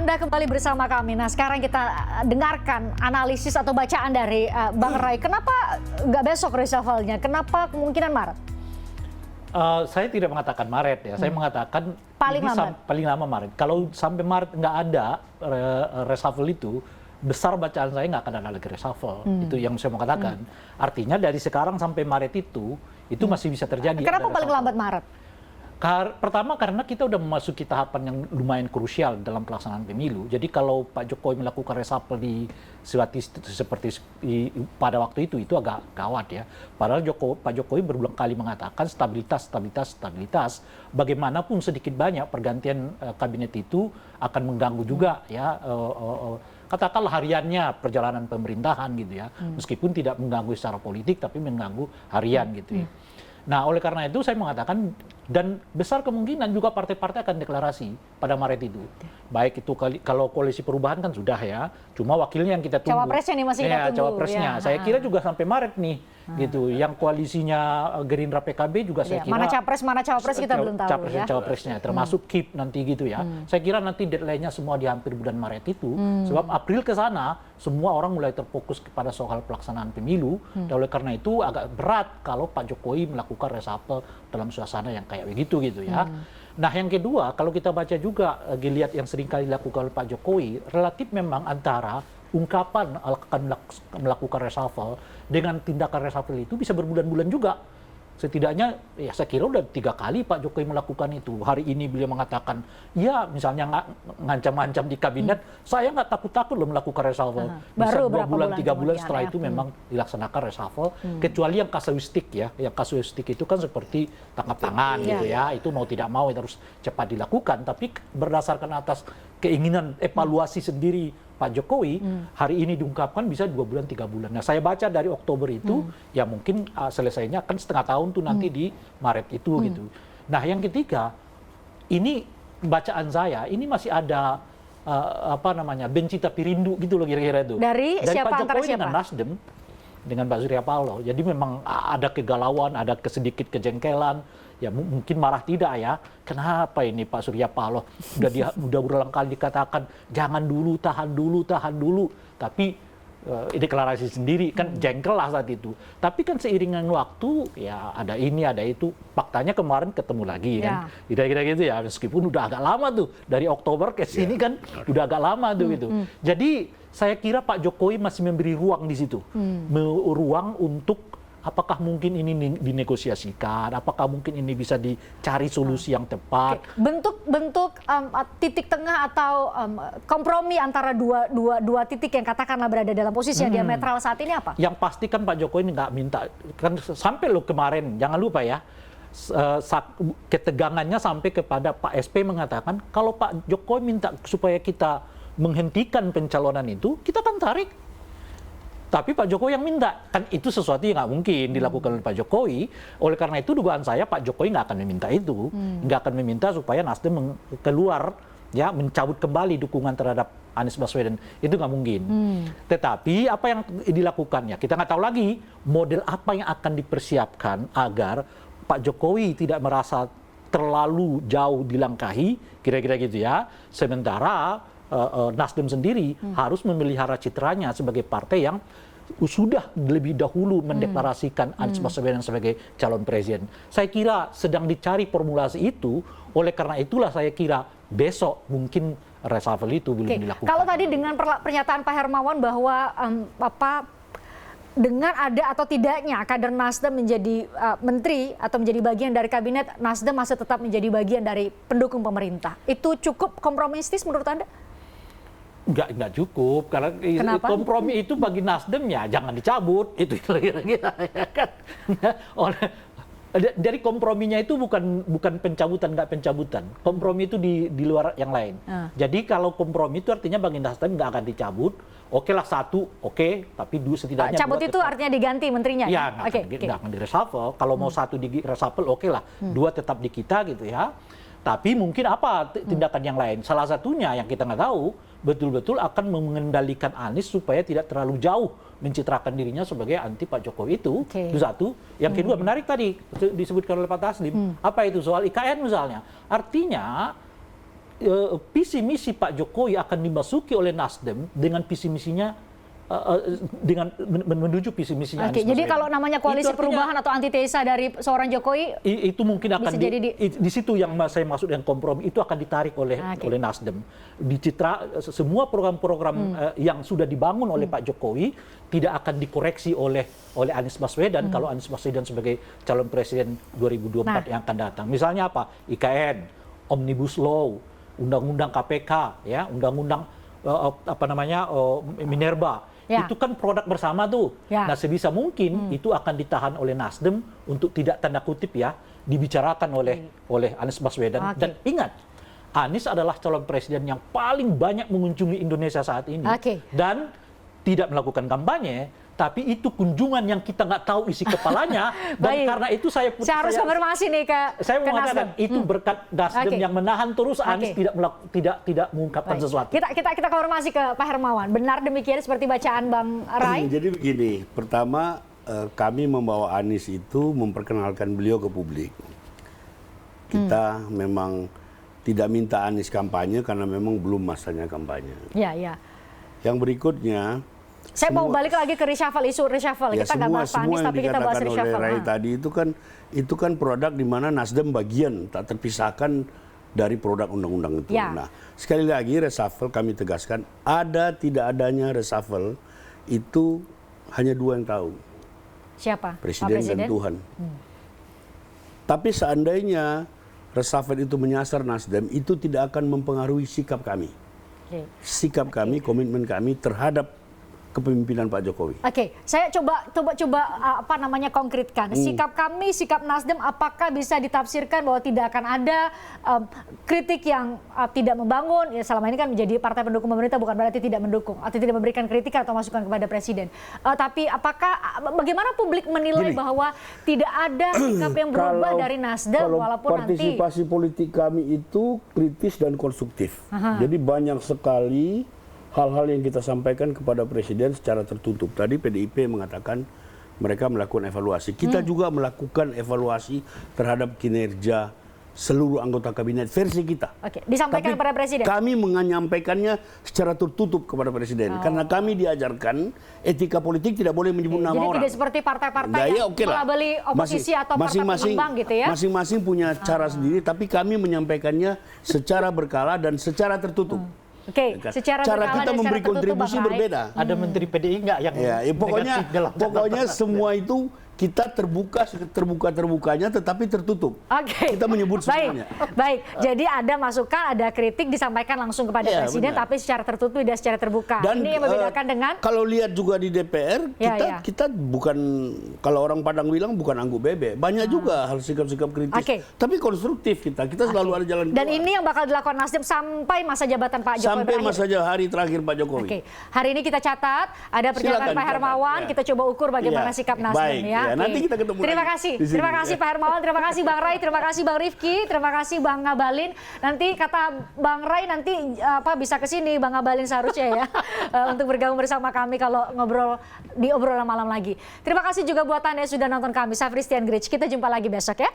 Anda kembali bersama kami. Nah, sekarang kita dengarkan analisis atau bacaan dari Bang Ray. Kenapa nggak besok reshuffle-nya? Kenapa kemungkinan Maret? Saya tidak mengatakan Maret ya. Saya mengatakan paling lama Maret. Kalau sampai Maret nggak ada reshuffle itu, besar bacaan saya nggak akan ada lagi reshuffle. Itu yang saya mau katakan. Artinya dari sekarang sampai Maret itu masih bisa terjadi. Kenapa paling lambat Maret? Pertama karena kita udah memasuki tahapan yang lumayan krusial dalam pelaksanaan pemilu. Jadi kalau Pak Jokowi melakukan reshuffle seperti pada waktu itu agak gawat ya. Padahal Pak Jokowi berulang kali mengatakan stabilitas. Bagaimanapun sedikit banyak pergantian kabinet itu akan mengganggu juga ya. Katakanlah hariannya perjalanan pemerintahan gitu ya. Meskipun tidak mengganggu secara politik tapi mengganggu harian gitu ya. Nah, oleh karena itu saya mengatakan dan besar kemungkinan juga partai-partai akan deklarasi pada Maret itu. Baik itu kalau koalisi perubahan kan sudah ya, cuma wakilnya yang kita tunggu. Cawapresnya nih masih kita tunggu. Cawapresnya. Ya. Saya kira juga sampai Maret nih, gitu. Yang koalisinya Gerindra PKB juga saya kira. Mana capres, mana cawapres kita belum tahu ya. Cawapresnya, termasuk KIP nanti gitu ya. Saya kira nanti deadline-nya semua di hampir bulan Maret itu. Sebab April ke sana semua orang mulai terfokus kepada soal pelaksanaan pemilu. Dan oleh karena itu agak berat kalau Pak Jokowi melakukan reshuffle dalam suasana yang kayak begitu gitu ya. Nah yang kedua, kalau kita baca juga geliat yang sering kali dilakukan oleh Pak Jokowi, relatif memang antara ungkapan akan melakukan reshuffle dengan tindakan reshuffle itu bisa berbulan-bulan juga. Setidaknya ya saya kira udah 3 kali Pak Jokowi melakukan itu. Hari ini beliau mengatakan, ya misalnya ngancam-ngancam di kabinet, saya nggak takut-takut loh melakukan reshuffle. Bisa 2 bulan, 3 bulan setelah itu memang dilaksanakan reshuffle. Kecuali yang kasuistik ya. Yang kasuistik itu kan seperti tangkap tangan gitu ya. Itu mau tidak mau itu harus cepat dilakukan. Tapi berdasarkan atas keinginan evaluasi sendiri Pak Jokowi, hari ini diungkapkan bisa 2 bulan, 3 bulan. Nah saya baca dari Oktober itu, ya mungkin selesainya kan setengah tahun tuh nanti di Maret itu gitu. Nah yang ketiga, ini bacaan saya, ini masih ada benci tapi rindu gitu loh kira-kira itu. Dari siapa, Pak Jokowi siapa? dengan Nasdem, dengan Pak Surya Paloh. Jadi memang ada kegalauan, ada sedikit kejengkelan. Ya mungkin marah tidak ya, kenapa ini Pak Surya Paloh udah berulang kali dikatakan jangan dulu, tahan dulu, tapi deklarasi sendiri kan jengkel lah saat itu. Tapi kan seiringan waktu ya ada ini ada itu, faktanya kemarin ketemu lagi kan, kira-kira gitu ya, meskipun udah agak lama tuh dari Oktober ke sini kan udah agak lama tuh gitu. Jadi saya kira Pak Jokowi masih memberi ruang di situ, ruang untuk apakah mungkin ini dinegosiasikan, apakah mungkin ini bisa dicari solusi yang tepat. Bentuk titik tengah atau kompromi antara dua titik yang katakanlah berada dalam posisi yang diametral saat ini apa? Yang pasti kan Pak Jokowi nggak minta, kan sampai lo kemarin, jangan lupa ya, ketegangannya sampai kepada Pak SP mengatakan, kalau Pak Jokowi minta supaya kita menghentikan pencalonan itu, kita kan tarik. Tapi Pak Jokowi yang minta, kan itu sesuatu yang nggak mungkin dilakukan oleh Pak Jokowi. Oleh karena itu dugaan saya Pak Jokowi nggak akan meminta itu, nggak akan meminta supaya Nasdem keluar, ya mencabut kembali dukungan terhadap Anies Baswedan, itu nggak mungkin. Tetapi apa yang dilakukan ya kita nggak tahu lagi model apa yang akan dipersiapkan agar Pak Jokowi tidak merasa terlalu jauh dilangkahi, kira-kira gitu ya. Sementara Nasdem sendiri harus memelihara citranya sebagai partai yang sudah lebih dahulu mendeklarasikan Anies Baswedan sebagai calon presiden. Saya kira sedang dicari formulasi itu, oleh karena itulah saya kira besok mungkin reshuffle itu belum dilakukan. Kalau tadi dengan pernyataan Pak Hermawan bahwa dengan ada atau tidaknya kader Nasdem menjadi menteri atau menjadi bagian dari kabinet, Nasdem masih tetap menjadi bagian dari pendukung pemerintah. Itu cukup kompromistis menurut Anda? Enggak cukup, karena kompromi itu bagi Nasdem ya jangan dicabut, itu kira-kira ya kan. Dari komprominya itu bukan pencabutan, nggak pencabutan. Kompromi itu di luar yang lain. Jadi kalau kompromi itu artinya bagi Nasdem nggak akan dicabut. Oke lah satu, tapi setidaknya cabut itu artinya diganti menterinya? Ya, nggak akan di reshuffle. Kalau mau satu di reshuffle, oke lah. 2 tetap di kita gitu ya. Tapi mungkin apa tindakan yang lain? Salah satunya yang kita nggak tahu, betul-betul akan mengendalikan Anies supaya tidak terlalu jauh mencitrakan dirinya sebagai anti Pak Jokowi itu. Itu satu. Yang kedua menarik tadi disebutkan oleh Pak Taslim. Apa itu soal IKN misalnya? Artinya visi misi Pak Jokowi akan dimasuki oleh Nasdem dengan visi misinya dengan menuju visi misinya. Oke, jadi kalau namanya koalisi perubahan atau antitesa dari seorang Jokowi itu mungkin akan di situ yang saya maksud dengan kompromi itu akan ditarik oleh Nasdem. Dicitra semua program-program yang sudah dibangun oleh Pak Jokowi tidak akan dikoreksi oleh Anies Baswedan kalau Anies Baswedan sebagai calon presiden 2024 yang akan datang. Misalnya apa? IKN, Omnibus Law, undang-undang KPK, ya, undang-undang Minerba. Ya. Itu kan produk bersama tuh. Ya. Nah sebisa mungkin itu akan ditahan oleh Nasdem untuk tidak tanda kutip ya dibicarakan oleh Anies Baswedan. Dan ingat, Anies adalah calon presiden yang paling banyak mengunjungi Indonesia saat ini dan tidak melakukan kampanye. Tapi itu kunjungan yang kita nggak tahu isi kepalanya dan karena itu saya harus konfirmasi nih saya mengatakan itu berkat Nasdem yang menahan terus Anies tidak mengungkapkan sesuatu. Kita konfirmasi ke Pak Hermawan. Benar demikian seperti bacaan Bang Ray? Jadi begini, pertama kami membawa Anies itu memperkenalkan beliau ke publik. Kita memang tidak minta Anies kampanye karena memang belum masanya kampanye. Ya. Yang berikutnya, saya mau balik lagi ke isu reshuffle. Ya, kita nggak bahas Anies, tapi kita bahas reshuffle. Ray tadi itu kan produk di mana Nasdem bagian tak terpisahkan dari produk undang-undang itu. Ya. Nah, sekali lagi reshuffle kami tegaskan ada tidak adanya reshuffle itu hanya dua yang tahu. Siapa? Presiden dan Tuhan. Tapi seandainya reshuffle itu menyasar Nasdem, itu tidak akan mempengaruhi sikap kami. Sikap kami, komitmen kami terhadap kepemimpinan Pak Jokowi. Oke, saya coba konkretkan. Sikap kami, sikap Nasdem, apakah bisa ditafsirkan bahwa tidak akan ada kritik yang tidak membangun? Ya, selama ini kan menjadi partai pendukung pemerintah bukan berarti tidak mendukung atau tidak memberikan kritik atau masukan kepada presiden. Tapi bagaimana publik menilai bahwa tidak ada sikap yang berubah dari Nasdem walaupun partisipasi politik kami itu kritis dan konstruktif. Jadi banyak sekali hal-hal yang kita sampaikan kepada Presiden secara tertutup. Tadi PDIP mengatakan mereka melakukan evaluasi. Kita juga melakukan evaluasi terhadap kinerja seluruh anggota kabinet versi kita. Oke, disampaikan kepada Presiden? Kami menyampaikannya secara tertutup kepada Presiden. Karena kami diajarkan etika politik tidak boleh menyebut nama orang. Jadi tidak seperti partai-partai yang melabeli oposisi atau partai pengembang gitu ya? Masing-masing punya cara sendiri, tapi kami menyampaikannya secara berkala dan secara tertutup. Oke, cara kita memberi kontribusi berbeda. Ada menteri PDI nggak yang pokoknya semua itu kita terbuka-terbukanya tetapi tertutup. Kita menyebut semuanya. Baik. Jadi ada masukan, ada kritik disampaikan langsung kepada Presiden, tapi secara tertutup tidak secara terbuka. Dan ini yang membedakan dengan kalau lihat juga di DPR, kita bukan, kalau orang Padang bilang bukan anggur bebek. Banyak juga hal sikap-sikap kritis. Tapi konstruktif kita selalu ada jalan keluar. Dan ini yang bakal dilakukan Nasdem sampai masa jabatan Pak Jokowi sampai masa hari terakhir Pak Jokowi. Hari ini kita catat, ada pernyataan Pak Hermawan, kita coba ukur bagaimana sikap Nasdem ya. Nanti kita ketemu terima kasih Pak Hermawan, terima kasih Bang Ray, terima kasih Bang Rifki, terima kasih Bang Ngabalin. Nanti kata Bang Ray bisa ke sini Bang Ngabalin seharusnya ya untuk bergabung bersama kami kalau ngobrol di obrolan malam lagi. Terima kasih juga buat Anda yang sudah nonton kami. Saya Christian Grich. Kita jumpa lagi besok ya.